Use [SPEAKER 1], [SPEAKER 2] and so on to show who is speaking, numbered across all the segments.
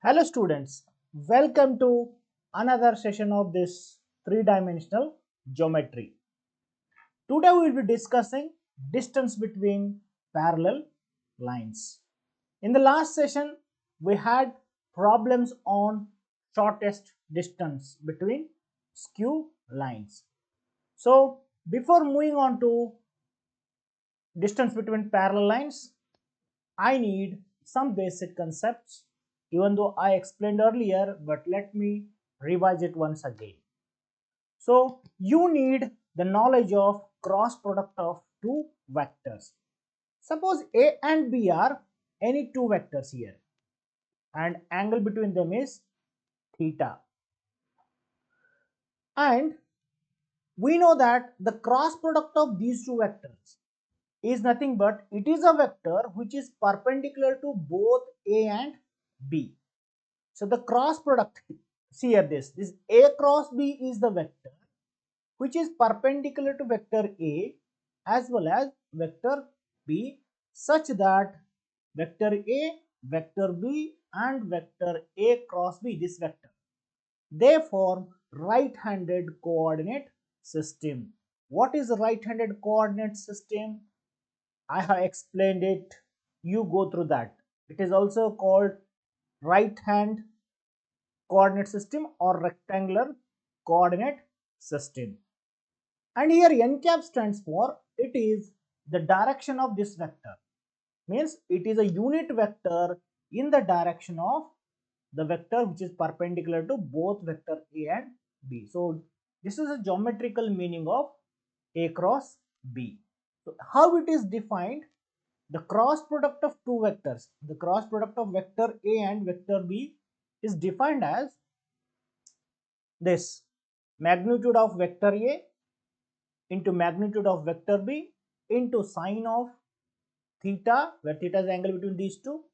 [SPEAKER 1] Hello students, welcome to another session of this three-dimensional geometry. Today we will be discussing distance between parallel lines. In the last session we had problems on shortest distance between skew lines. So before moving on to distance between parallel lines, I need some basic concepts, even though I explained earlier, but let me revise it once again. So you need the knowledge of cross product of two vectors. Suppose A and B are any two vectors here, and angle between them is theta. And we know that the cross product of these two vectors is nothing but it is a vector which is perpendicular to both A and B. So the cross product, see here this A cross B is the vector which is perpendicular to vector A as well as vector B, such that vector A, vector B and vector A cross B, this vector, they form right-handed coordinate system. What is a right-handed coordinate system? I have explained it. You go through that. It is also called right hand coordinate system or rectangular coordinate system. And here n cap stands for it is the direction of this vector. Means it is a unit vector in the direction of the vector which is perpendicular to both vector A and B. So this is a geometrical meaning of A cross B. So how it is defined? The cross product of two vectors, the cross product of vector A and vector B is defined as this: magnitude of vector A into magnitude of vector B into sine of theta, where theta is the angle between these two,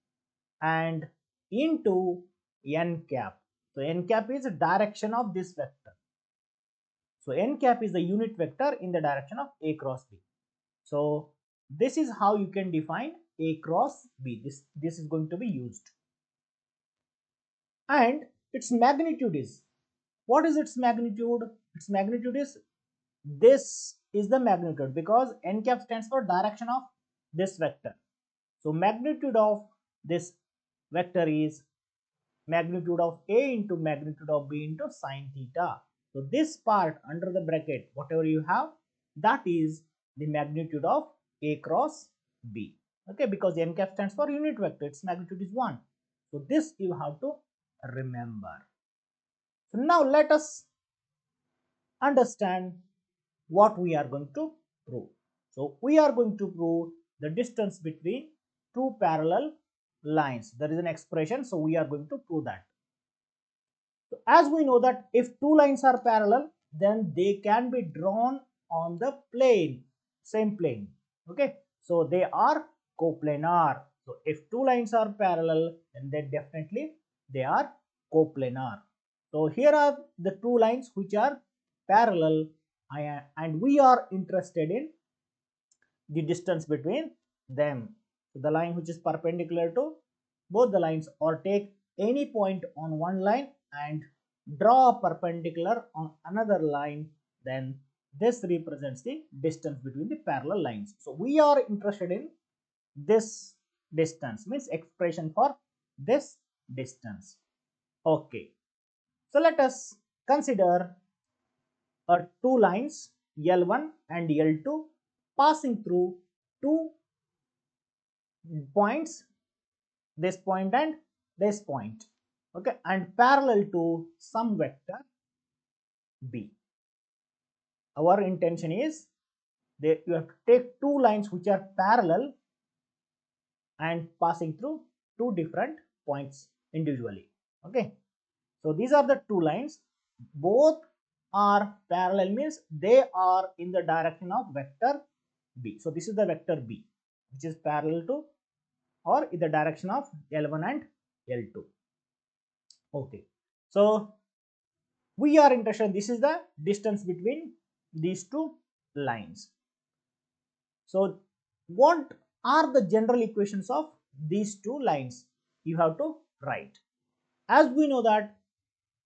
[SPEAKER 1] and into n cap. So n cap is the direction of this vector. So n cap is the unit vector in the direction of A cross B. So this is how you can define A cross B. This is going to be used. And its magnitude is, what is its magnitude? Its magnitude is, this is the magnitude because n cap stands for direction of this vector. So magnitude of this vector is magnitude of A into magnitude of B into sine theta. So this part under the bracket, whatever you have, that is the magnitude of A cross B. Okay, because n cap stands for unit vector, its magnitude is 1. So this you have to remember. So now let us understand what we are going to prove. So we are going to prove the distance between two parallel lines. There is an expression, so we are going to prove that. So as we know that if two lines are parallel, then they can be drawn on the plane, same plane. Okay, so they are coplanar. So if two lines are parallel, then definitely they are coplanar. So here are the two lines which are parallel, and we are interested in the distance between them. So the line which is perpendicular to both the lines, or take any point on one line and draw a perpendicular on another line, then this represents the distance between the parallel lines. So we are interested in this distance, means expression for this distance. Okay, so let us consider two lines L1 and L2 passing through two points, this point and this point, okay, and parallel to some vector B. Our intention is that you have to take two lines which are parallel and passing through two different points individually. Okay, so these are the two lines, both are parallel, means they are in the direction of vector B. So this is the vector B which is parallel to or in the direction of L1 and L2. Okay, so we are interested, this is the distance between these two lines. So what are the general equations of these two lines? You have to write. As we know that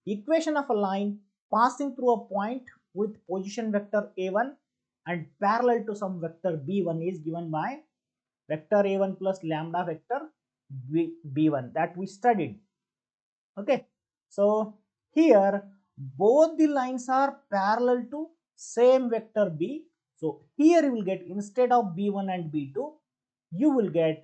[SPEAKER 1] equation of a line passing through a point with position vector a1 and parallel to some vector b1 is given by vector a1 plus lambda vector b1 that we studied. Okay, so here both the lines are parallel to same vector b. So here you will get, instead of b1 and b2, you will get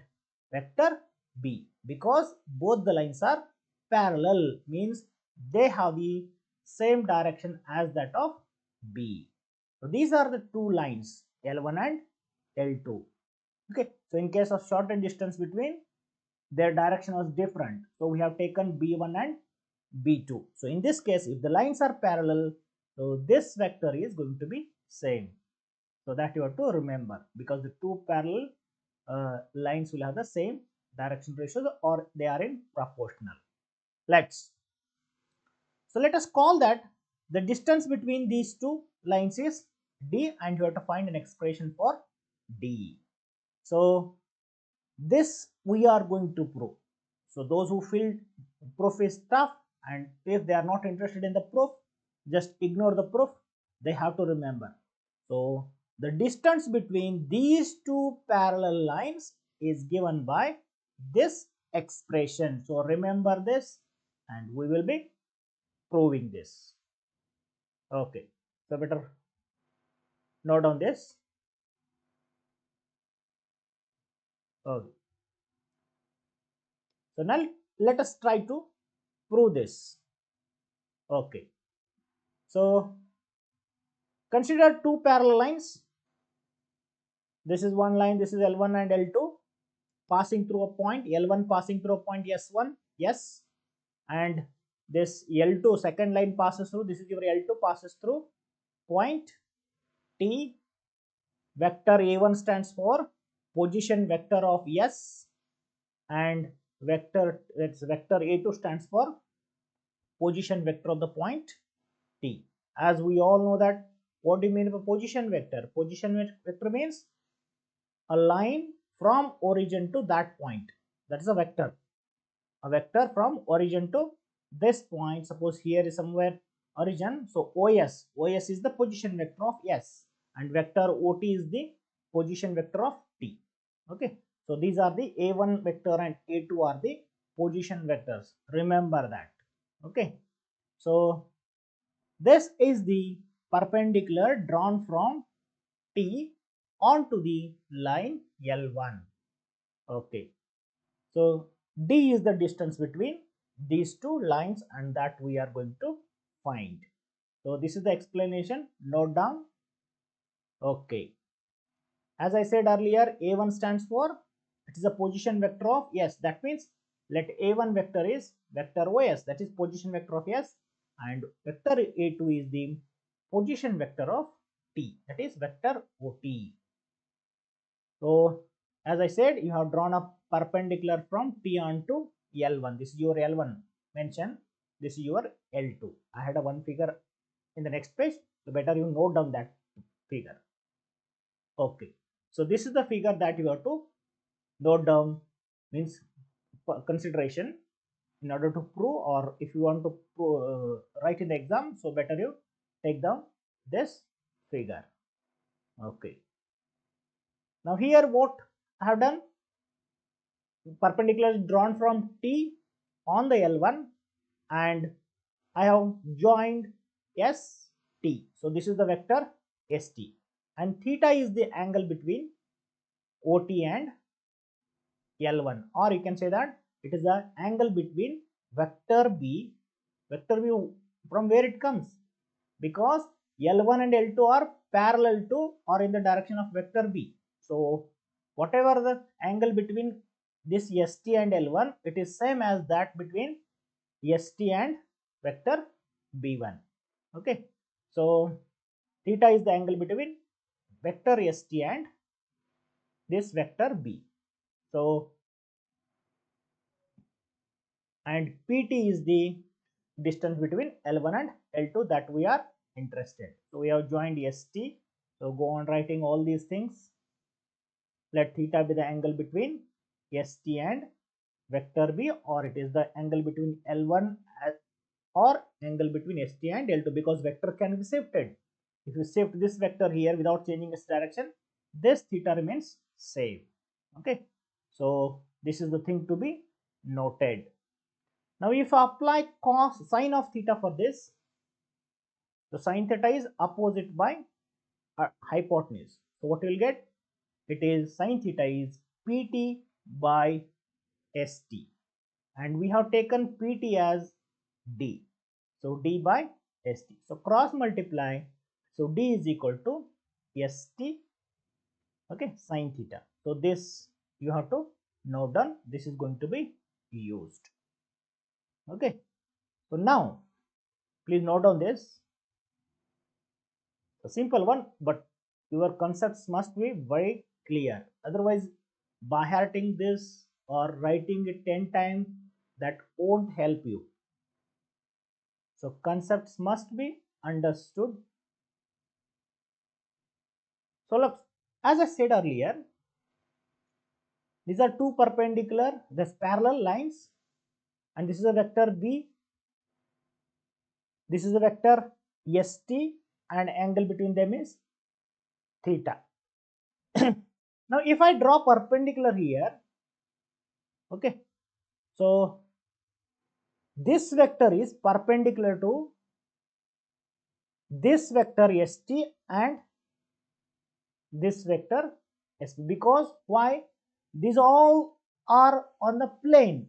[SPEAKER 1] vector b, because both the lines are parallel, means they have the same direction as that of b. So these are the two lines, L1 and L2. Okay, so in case of shortened distance between, their direction was different, so we have taken b1 and b2. So in this case, if the lines are parallel, so this vector is going to be same. So that you have to remember, because the two parallel lines will have the same direction ratios, or they are in proportional. Let us call that the distance between these two lines is d, and you have to find an expression for d. So this we are going to prove. So those who feel proof is tough, and if they are not interested in the proof, just ignore the proof. They have to remember. So the distance between these two parallel lines is given by this expression. So remember this, and we will be proving this. Okay, so better note down this. Okay. So now let us try to prove this. Okay, so consider two parallel lines. This is one line, this is L1 and L2 passing through a point, L1 passing through a point S1, yes, and this L2 second line passes through, this is your L2 passes through point T. Vector A1 stands for position vector of S, and vector A2 stands for position vector of the point T. As we all know that, what do you mean by position vector? Position vector means a line from origin to that point. That is a vector. A vector from origin to this point. Suppose here is somewhere origin. So OS is the position vector of S, and vector OT is the position vector of T. Okay. So these are the A1 vector and A2 are the position vectors. Remember that. Okay. So this is the perpendicular drawn from T onto the line L1. Okay, so D is the distance between these two lines, and that we are going to find. So this is the explanation. Note down. Okay, as I said earlier, A1 stands for, it is a position vector of S. That means let A1 vector is vector OS, that is position vector of S, and vector A2 is the position vector of T, that is vector OT. So as I said, you have drawn a perpendicular from T onto L1. This is your L1 mentioned. This is your L2. I had a one figure in the next page. So better you note down that figure. Okay. So this is the figure that you have to note down, means consideration in order to prove, or if you want to write in the exam. So better you take down this figure. Okay. Now here what I have done, perpendicular is drawn from T on the L1, and I have joined ST. So this is the vector ST, and theta is the angle between OT and L1, or you can say that it is the angle between vector B from where it comes, because L1 and L2 are parallel to or in the direction of vector B. So whatever the angle between this ST and L1, it is same as that between ST and vector B1. Okay, so theta is the angle between vector ST and this vector B. So and PT is the distance between L1 and L2 that we are interested. So we have joined ST. So go on writing all these things. Let theta be the angle between ST and vector B, or it is the angle between L1 or angle between ST and L2, because vector can be shifted. If you shift this vector here without changing its direction, this theta remains same. Okay, so this is the thing to be noted. Now if I apply cos sine of theta for this, the sine theta is opposite by hypotenuse. So what we will get? It is sine theta is PT by ST, and we have taken PT as D. So D by ST. So cross multiply. So D is equal to ST. Okay, sine theta. So this you have to note down. This is going to be used. Okay. So now please note down this. A simple one, but your concepts must be very clear. Otherwise, by hearting this or writing it 10 times, that won't help you. So concepts must be understood. So look, as I said earlier, these are two perpendicular, this parallel lines, and this is a vector B. This is a vector ST, and angle between them is theta. Now, if I draw perpendicular here, okay, so this vector is perpendicular to this vector ST and this vector SP, because why? These all are on the plane.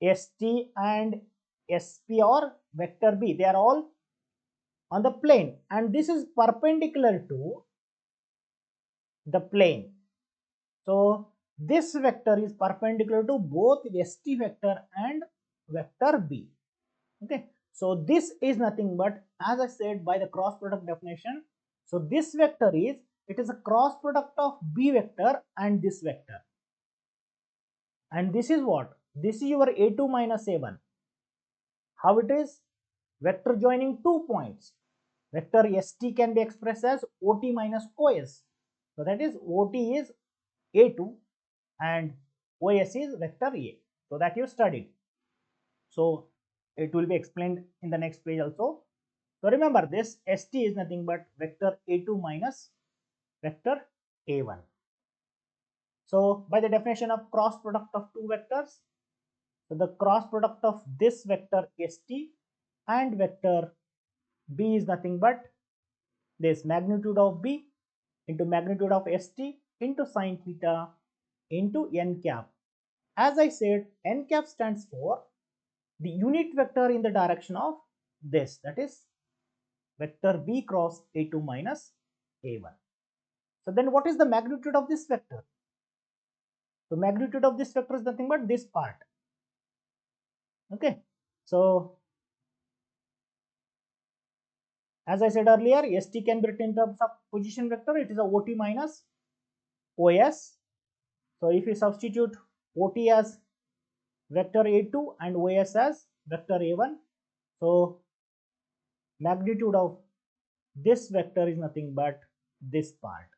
[SPEAKER 1] ST and SP or vector B, they are all on the plane, and this is perpendicular to the plane. So this vector is perpendicular to both ST vector and vector B. Okay, so this is nothing but, as I said, by the cross product definition. So this vector is, it is a cross product of B vector and this vector, and this is what? This is your A2 minus A1. How it is? Vector joining two points. Vector ST can be expressed as OT minus OS. So that is, OT is A2 and OS is vector A. So that you studied. So it will be explained in the next page also. So remember, this ST is nothing but vector A2 minus vector A1. So by the definition of cross product of two vectors, so the cross product of this vector ST and vector B is nothing but this magnitude of B into magnitude of ST into sine theta into n cap. As I said, n cap stands for the unit vector in the direction of this, that is vector B cross A2 minus A1. So then what is the magnitude of this vector? So magnitude of this vector is nothing but this part. Okay, so as I said earlier, ST can be written in terms of position vector. It is a OT minus OS. So if you substitute OT as vector A2 and OS as vector A1, so magnitude of this vector is nothing but this part.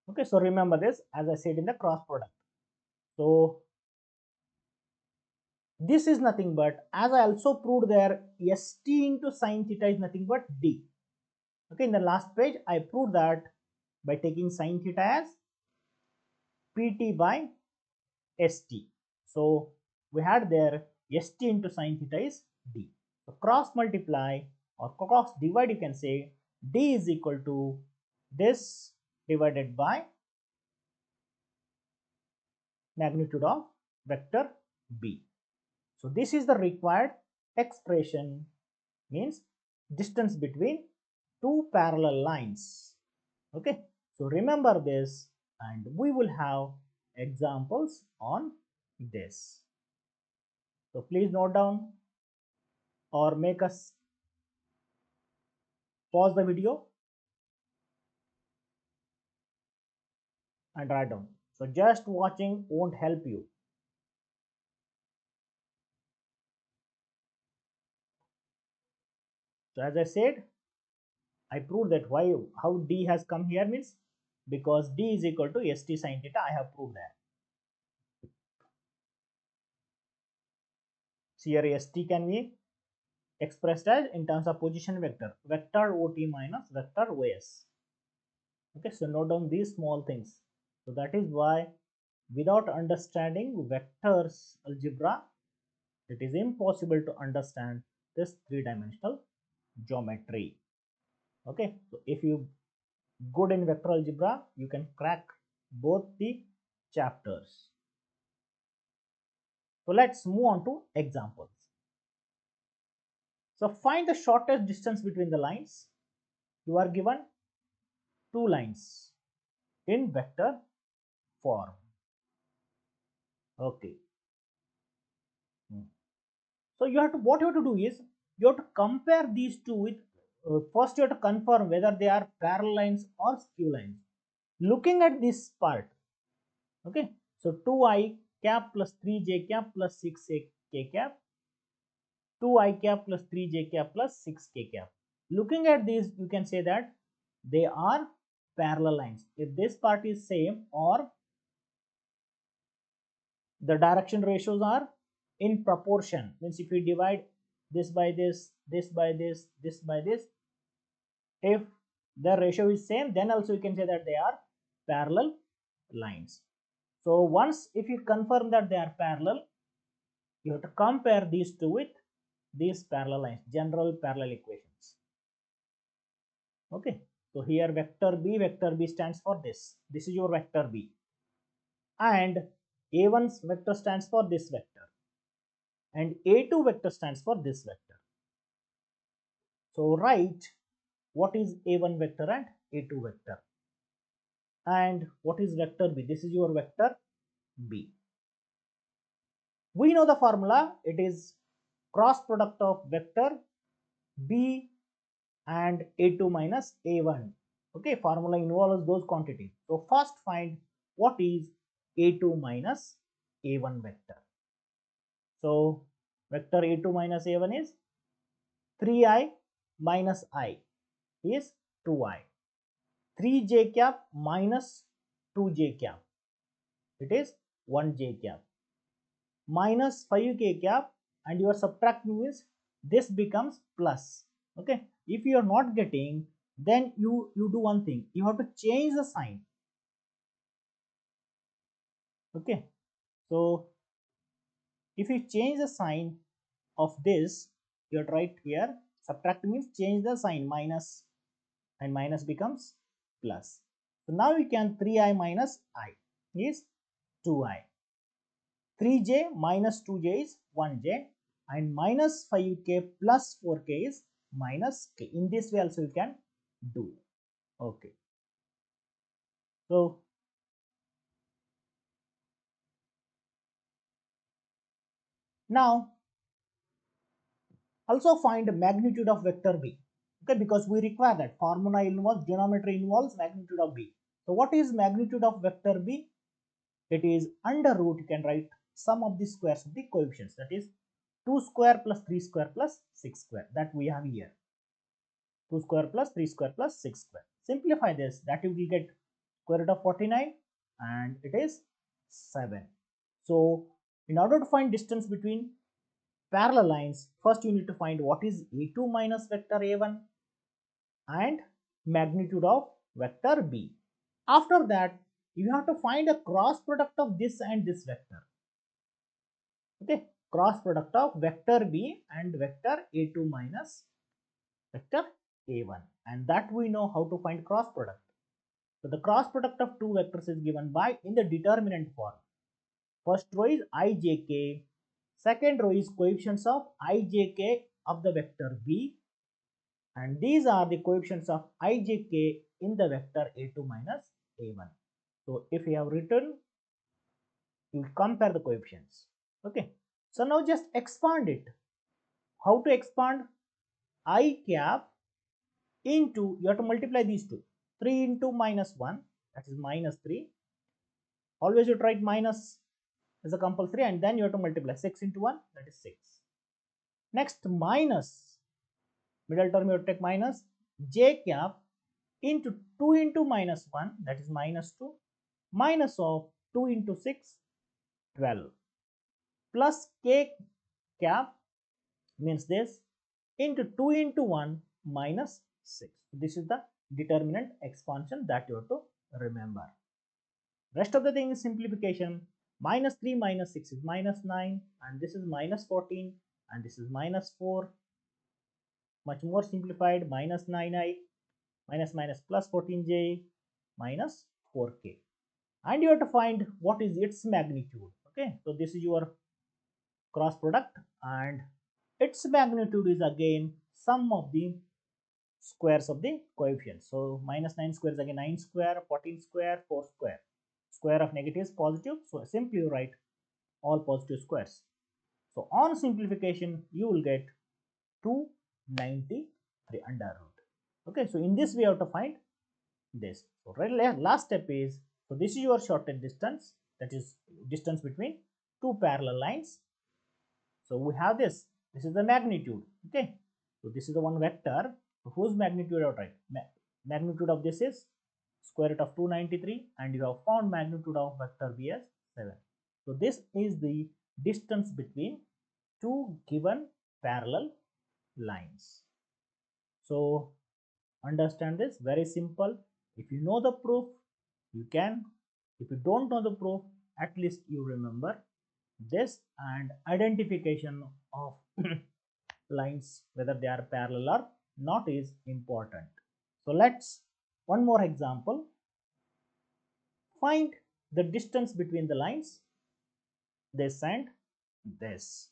[SPEAKER 1] Okay, so remember this, as I said in the cross product. So this is nothing but, as I also proved there, ST into sine theta is nothing but D. Okay, in the last page I proved that by taking sine theta as PT by ST. So we had there ST into sine theta is D. So cross multiply or cross divide, you can say D is equal to this divided by magnitude of vector B. So this is the required expression, means distance between two parallel lines. Okay, so remember this, and we will have examples on this. So please note down or make us pause the video and write down. So just watching won't help you. So as I said, I proved that why, how D has come here means because D is equal to ST sin theta. I have proved that. Here ST can be expressed as in terms of position vector, vector OT minus vector OS. Okay, so note down these small things. So that is why without understanding vectors algebra, it is impossible to understand this three-dimensional geometry. Okay, so if you good in vector algebra, you can crack both the chapters. So let's move on to examples. So find the shortest distance between the lines. You are given two lines in vector form. Okay. So you have to, what you have to do is you have to compare these two with first you have to confirm whether they are parallel lines or skew lines. Looking at this part, okay. So 2i cap plus 3j cap plus 6k cap, 2i cap plus 3j cap plus 6k cap. Looking at these, you can say that they are parallel lines. If this part is same or the direction ratios are in proportion, means if we divide this by this, this by this, this by this, if the ratio is same, then also you can say that they are parallel lines. So once if you confirm that they are parallel, you have to compare these two with these parallel lines, general parallel equations. Okay, so here vector B stands for this. This is your vector B, and A1's vector stands for this vector, and A2 vector stands for this vector. So write what is A1 vector and A2 vector, and what is vector B. This is your vector B. We know the formula. It is cross product of vector B and A2 minus A1. Okay, formula involves those quantities. So first find what is A2 minus A1 vector. So vector A2 minus A1 is 3i minus I is 2i. 3j cap minus 2j cap, it is 1j cap, minus 5k cap, and your subtracting means this becomes plus. Okay, if you are not getting, then you do one thing, you have to change the sign. Okay, so if you change the sign of this, you have to write here subtracting means change the sign, minus, and minus becomes plus. So now we can 3i minus I is 2i, 3j minus 2j is 1j, and minus 5k plus 4k is minus k. In this way also you can do. Okay, so now also find magnitude of vector B. Okay, because we require that formula involves, geometry involves magnitude of B. So what is magnitude of vector B? It is under root, you can write sum of the squares of the coefficients, that is 2 square plus 3 square plus 6 square, that we have here. 2 square plus 3 square plus 6 square. Simplify this, that you will get square root of 49, and it is 7. So in order to find distance between parallel lines, first you need to find what is A2 minus vector A1 and magnitude of vector B. After that, you have to find a cross product of this and this vector. Okay, cross product of vector B and vector A2 minus vector A1, and that we know how to find cross product. So the cross product of two vectors is given by in the determinant form. First row is ijk, second row is coefficients of ijk of the vector B, and these are the coefficients of ijk in the vector A2 minus A1. So if you have written, you compare the coefficients. Okay, so now just expand it. How to expand? I cap into, you have to multiply these two, 3 into minus 1, that is minus 3. Always you write minus as a compulsory, and then you have to multiply 6 into 1, that is 6. Next, minus, middle term you have to take minus j cap into 2 into minus 1, that is minus 2, minus of 2 into 6, 12, plus k cap means this into 2 into 1 minus 6. This is the determinant expansion that you have to remember. Rest of the thing is simplification. Minus 3 minus 6 is minus 9, and this is minus 14, and this is minus 4. Much more simplified, minus 9i minus minus plus 14j minus 4k. And you have to find what is its magnitude. Okay, so this is your cross product, and its magnitude is again sum of the squares of the coefficients. So minus 9 square is again 9 square, 14 square, 4 square. Square of negative is positive, so simply write all positive squares. So on simplification, you will get 293 under root. Okay, so in this we have to find this. So last step is, so this is your shortest distance, that is distance between two parallel lines. So we have this is the magnitude. Okay, so this is the one vector. So whose magnitude are right? Magnitude of this is square root of 293, and you have found magnitude of vector b as 7. So this is the distance between two given parallel lines. So understand this, very simple. If you know the proof, you can. If you don't know the proof, at least you remember this, and identification of lines, whether they are parallel or not, is important. So let's one more example. Find the distance between the lines, this and this.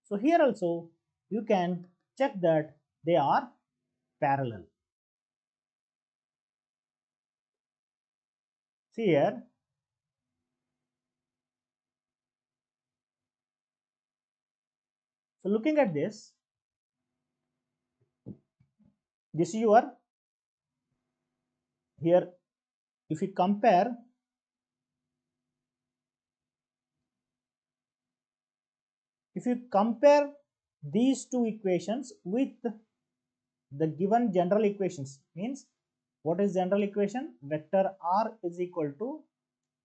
[SPEAKER 1] So here also you can check that they are parallel. See here, so looking at this is your, here if you compare, these two equations with the given general equations, means what is general equation? Vector r is equal to,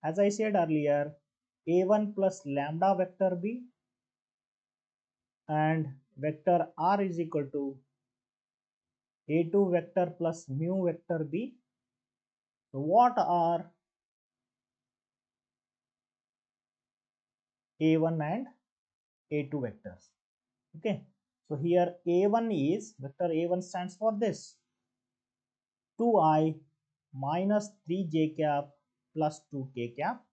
[SPEAKER 1] as I said earlier, a1 plus lambda vector b, and vector r is equal to a2 vector plus mu vector b. So what are a1 and a2 vectors? Okay, so here a1 is, vector a1 stands for this, 2i minus 3j cap plus 2k cap,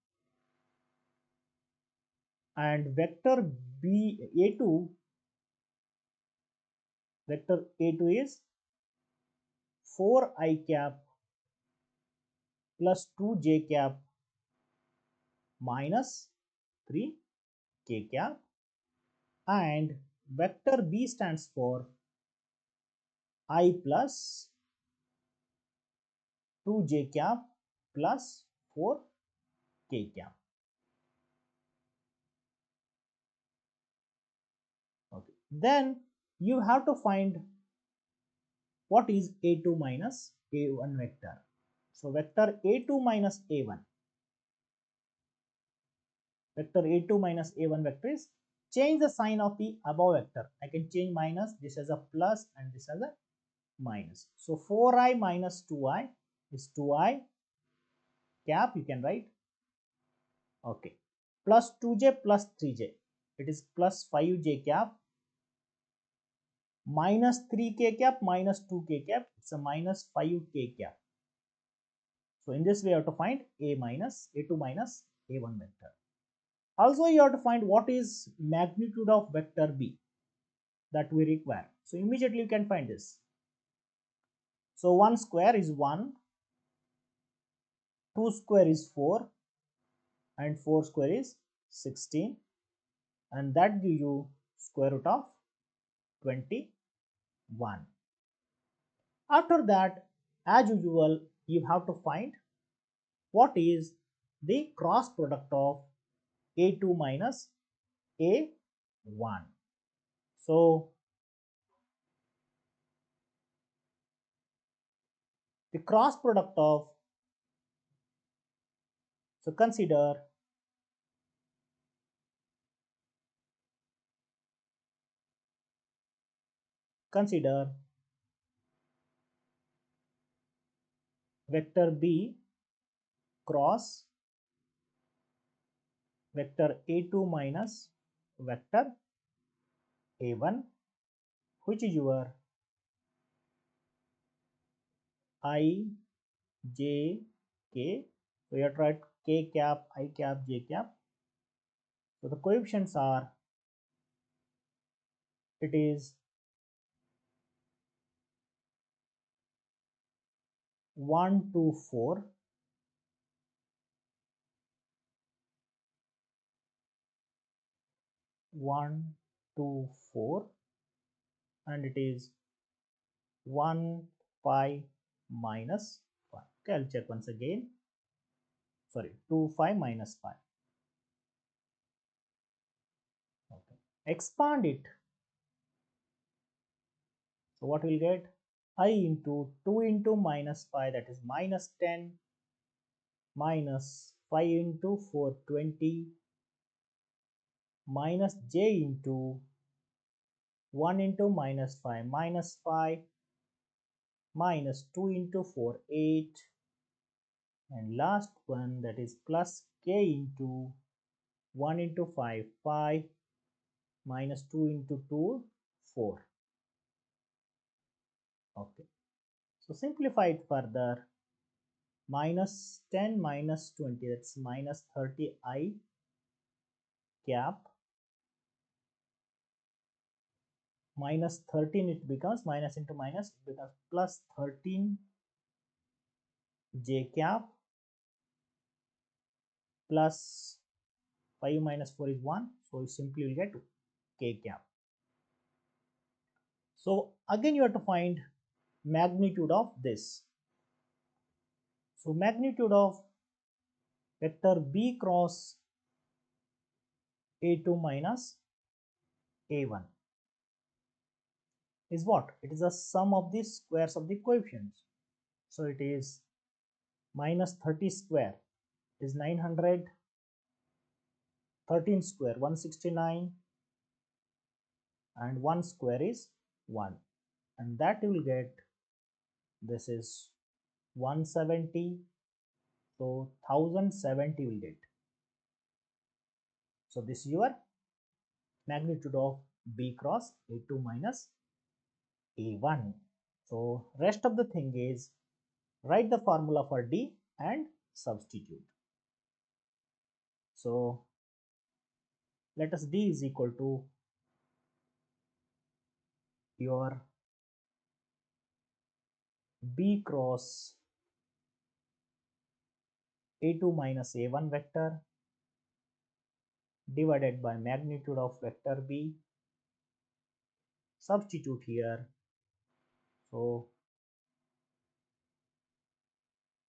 [SPEAKER 1] and vector a2 is 4i cap plus 2j cap minus 3k cap, and vector b stands for I plus 2j cap plus 4k cap. Okay, then you have to find what is a2 minus a1 vector. So vector a2 minus a1, vector a2 minus a1 vector is, change the sign of the above vector. I can change minus, this as a plus and this as a minus. So 4i minus 2i is 2i cap, you can write. Okay, plus 2j plus 3j, it is plus 5j cap, minus 3k cap minus 2k cap, it's a minus 5k cap. So in this way you have to find a2 minus a1 vector. Also you have to find what is magnitude of vector b that we require. So immediately you can find this. So 1 square is 1, 2 square is 4, and 4 square is 16, and that gives you square root of 21. After that, as usual, you have to find what is the cross product of a2 minus a1. So the cross product of, so consider consider vector B cross vector A2 minus vector A1, which is your I, J, K. We have tried K cap, I cap, J cap. So the coefficients are, it is 1 to 4, 1 to 4, and it is 1 5 minus 5. Okay, I'll check once again. Sorry, 2 5 minus 5. Okay, expand it. So what we'll get? I into 2 into minus 5, that is minus 10, minus 5 into 4 20, minus j into 1 into minus 5 minus 5, minus 2 into 4 8, and last one, that is plus k into 1 into 5 5, minus 2 into 2 4. Okay, so simplify it further. Minus 10 minus 20, that's minus 30 I cap, minus 13, it becomes minus into minus, it becomes plus 13 j cap, plus 5 minus 4 is 1, so you simply will get k cap. So again you have to find magnitude of this. So magnitude of vector b cross a2 minus a1 is what? It is the sum of the squares of the coefficients. So it is minus 30 square is 900, 13 square 169, and 1 square is 1, and that you will get, this is 170, so 1070 will get. So this is your magnitude of b cross a2 minus a1. So rest of the thing is write the formula for d and substitute. So let us d is equal to your b cross a2 minus a1 vector divided by magnitude of vector b. Substitute here. So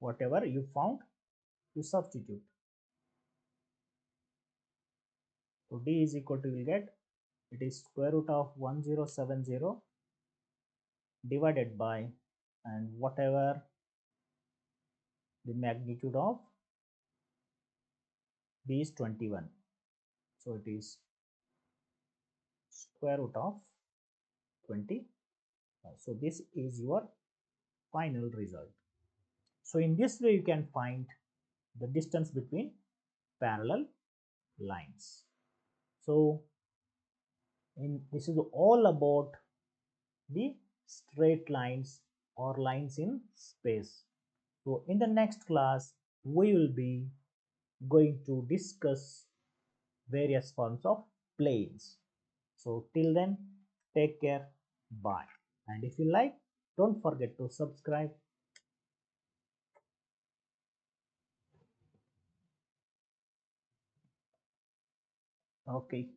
[SPEAKER 1] whatever you found, you substitute. So d is equal to, you will get, it is square root of 1070 divided by, and whatever the magnitude of b is 21, so it is square root of 20. So this is your final result. So in this way you can find the distance between parallel lines. So this is all about the straight lines or lines in space. So in the next class we will be going to discuss various forms of planes. So till then, take care, bye. And if you like, don't forget to subscribe. Okay.